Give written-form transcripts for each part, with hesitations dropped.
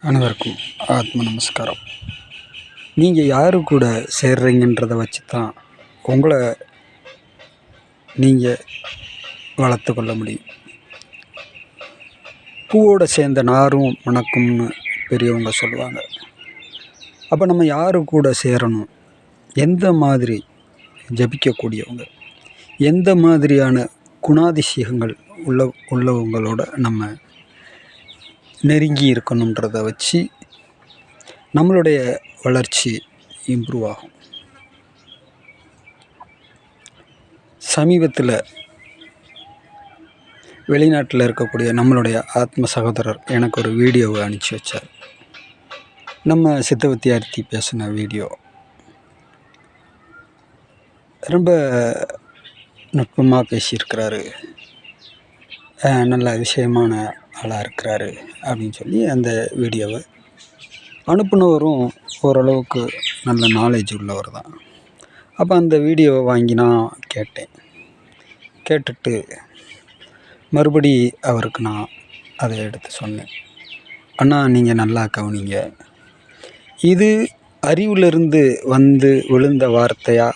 அனைவருக்கும் ஆத்ம நமஸ்காரம். நீங்கள் யாரு கூட சேர்றீங்கன்றதை வச்சு தான் உங்களை நீங்கள் வளர்த்து கொள்ள முடியும். பூவோடு சேர்ந்த நாரும் மணக்கும்னு பெரியவங்க சொல்லுவாங்க. அப்போ நம்ம யாரு கூட சேரணும், எந்த மாதிரி ஜபிக்கக்கூடியவங்க, எந்த மாதிரியான குணாதிசயங்கள் உள்ளவங்களோட நம்ம நெருங்கி இருக்கணுன்றதை வச்சு நம்மளுடைய வளர்ச்சி இம்ப்ரூவ் ஆகும். சமீபத்தில் வெளிநாட்டில் இருக்கக்கூடிய நம்மளுடைய ஆத்ம சகோதரர் எனக்கு ஒரு வீடியோவை அனுப்பிச்சி வச்சார். நம்ம சித்த வித்தியார்த்தி பேசின வீடியோ ரொம்ப நுட்பமாக பேசியிருக்கிறாரு, நல்ல விஷயமான ஆளாக இருக்கிறாரு அப்படின்னு சொல்லி அந்த வீடியோவை அனுப்புனவரும் ஓரளவுக்கு நல்ல நாலேஜ் உள்ளவர் தான். அப்போ அந்த வீடியோவை வாங்கி நான் கேட்டுட்டு மறுபடி அவருக்கு நான் அதை எடுத்து சொன்னேன். அண்ணா, நீங்கள் நல்லா கவனிங்க, இது அறிவிலிருந்து வந்து விழுந்த வார்த்தையா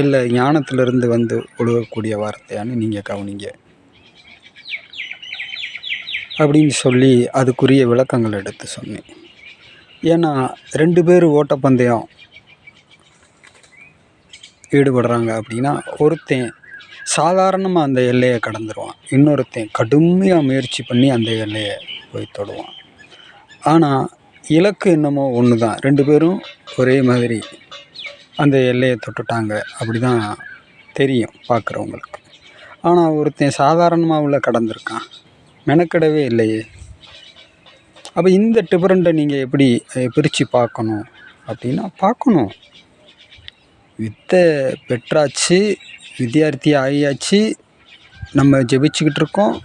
இல்லை ஞானத்திலிருந்து வந்து விழுகக்கூடிய வார்த்தையான்னு நீங்கள் கவனிங்க அப்படின்னு சொல்லி அதுக்குரிய விளக்கங்கள் எடுத்து சொன்னேன். ஏன்னா 2 பேர் ஓட்டப்பந்தயம் ஈடுபடுறாங்க அப்படின்னா, ஒருத்தன் சாதாரணமாக அந்த எல்லையை கடந்துருவான், இன்னொருத்தன் கடுமையாக முயற்சி பண்ணி அந்த எல்லையை போய் தொடுவான். ஆனால் இலக்கு என்னமோ ஒன்று தான், 2 பேரும் ஒரே மாதிரி அந்த எல்லையை தொட்டுட்டாங்க அப்படி தான் தெரியும் பார்க்குறவங்களுக்கு. ஆனால் ஒருத்தன் சாதாரணமாக உள்ள கடந்திருக்கான், மெனக்கெடவே இல்லையே. அப்போ இந்த டிஃபரெண்ட்டை நீங்கள் எப்படி பிரித்து பார்க்கணும் அப்படின்னா, பார்க்கணும். வித்தை பெற்றாச்சு, வித்தியார்த்தி ஆகியாச்சு, நம்ம ஜெபிச்சுக்கிட்டு இருக்கோம்.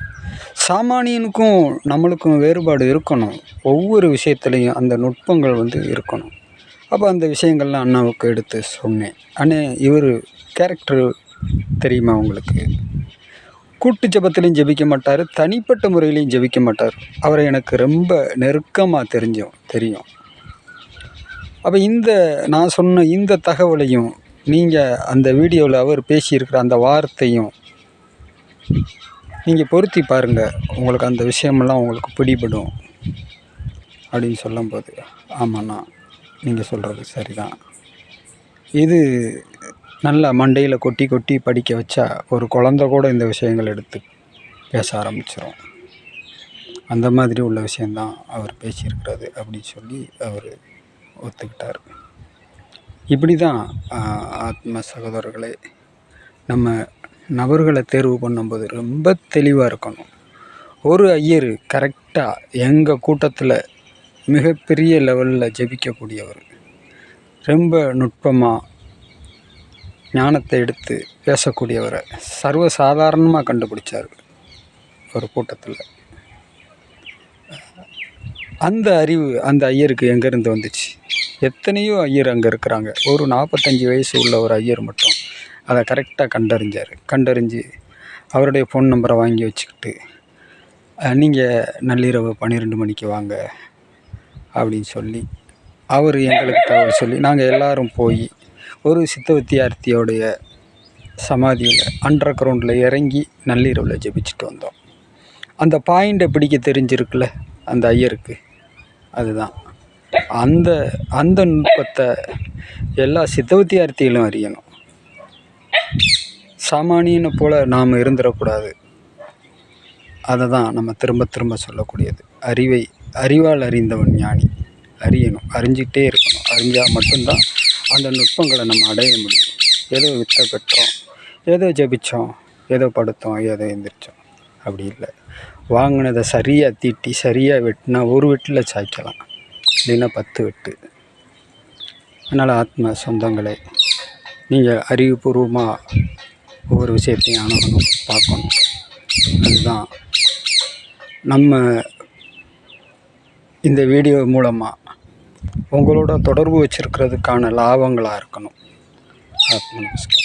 சாமானியனுக்கும் நம்மளுக்கும் வேறுபாடு இருக்கணும். ஒவ்வொரு விஷயத்துலையும் அந்த நுட்பங்கள் இருக்கணும். அப்போ அந்த விஷயங்கள்லாம் அண்ணாவுக்கு எடுத்து சொன்னேன். அண்ணே, இவர் கேரக்டர் தெரியுமா உங்களுக்கு? கூட்டு ஜபத்திலையும் ஜெபிக்க மாட்டார், தனிப்பட்ட முறையிலையும் ஜெபிக்க மாட்டார். அவரை எனக்கு ரொம்ப நெருக்கமாக தெரியும். அப்போ நான் சொன்ன இந்த தகவலையும் நீங்கள் அந்த வீடியோவில் அவர் பேசியிருக்கிற அந்த வார்த்தையும் நீங்கள் பொருத்தி பாருங்கள், உங்களுக்கு அந்த விஷயமெல்லாம் உங்களுக்கு பிடிபடும் அப்படின்னு சொல்லும்போது, ஆமாண்ணா, நீங்கள் சொல்கிறது சரிதான், இது நல்லா மண்டையில் கொட்டி படிக்க வச்சா ஒரு குழந்த கூட இந்த விஷயங்கள் எடுத்து பேச ஆரம்பிச்சிடும். அந்த மாதிரி உள்ள விஷயந்தான் அவர் பேசியிருக்கிறது அப்படின்னு சொல்லி அவர் ஒத்துக்கிட்டார். இப்படி தான் ஆத்ம சகோதரர்களே, நம்ம நபர்களை தேர்வு பண்ணும்போது ரொம்ப தெளிவாக இருக்கணும். ஒரு ஐயர் கரெக்டாக எங்கள் கூட்டத்தில் மிகப்பெரிய லெவலில் ஜெபிக்கக்கூடியவர், ரொம்ப நுட்பமாக ஞானத்தை எடுத்து பேசக்கூடியவரை சர்வசாதாரணமாக கண்டுபிடிச்சார் ஒரு கூட்டத்தில். அந்த அறிவு அந்த ஐயருக்கு எங்கேருந்து வந்துச்சு? எத்தனையோ ஐயர் அங்கே இருக்கிறாங்க. ஒரு 45 வயசு உள்ள ஒரு ஐயர் மட்டும் அதை கரெக்டாக கண்டறிஞ்சு அவருடைய ஃபோன் நம்பரை வாங்கி வச்சுக்கிட்டு, நீங்கள் நள்ளிரவு 12 மணிக்கு வாங்க அப்படின்னு சொல்லி அவர் எங்களுக்கு தகவல் சொல்லி நாங்கள் எல்லோரும் போய் ஒரு சித்த வித்தியார்த்தியோடைய சமாதியில் அண்டர் கிரவுண்டில் இறங்கி நள்ளிரவில் ஜெபிச்சுட்டு வந்தோம். அந்த பாயிண்டை பிடிக்க தெரிஞ்சிருக்குல்ல அந்த ஐயருக்கு, அதுதான் அந்த நுட்பத்தை எல்லா சித்த வித்தியார்த்திகளும் அறியணும். சாமானியனை போல் நாம் இருந்துடக்கூடாது. அதை தான் நம்ம திரும்ப சொல்லக்கூடியது. அறிவால் அறிந்தவன் ஞானி. அறியணும், அறிஞ்சிக்கிட்டே இருக்கணும். அறிஞ்சால் மட்டும்தான் அந்த நுட்பங்களை நம்ம அடைய முடியும். ஏதோ வித்தை பெற்றோம், ஏதோ ஜெபித்தோம், ஏதோ படுத்தோம், ஏதோ எந்திரிச்சோம், அப்படி இல்லை. வாங்கினதை சரியாக தீட்டி சரியாக வெட்டினா ஒரு வெட்டில் சாய்க்கலாம், இல்லைன்னா 10 வெட்டு. அதனால் ஆத்ம சொந்தங்களை நீங்கள் அறிவுபூர்வமாக ஒவ்வொரு விஷயத்தையும் அணுகணும், பார்க்கணும். அதுதான் நம்ம இந்த வீடியோ மூலமாக உங்களோட தொடர்பு வச்சுருக்கிறதுக்கான லாபங்களாக இருக்கணும். ஆத்ம நமஸ்காரம்.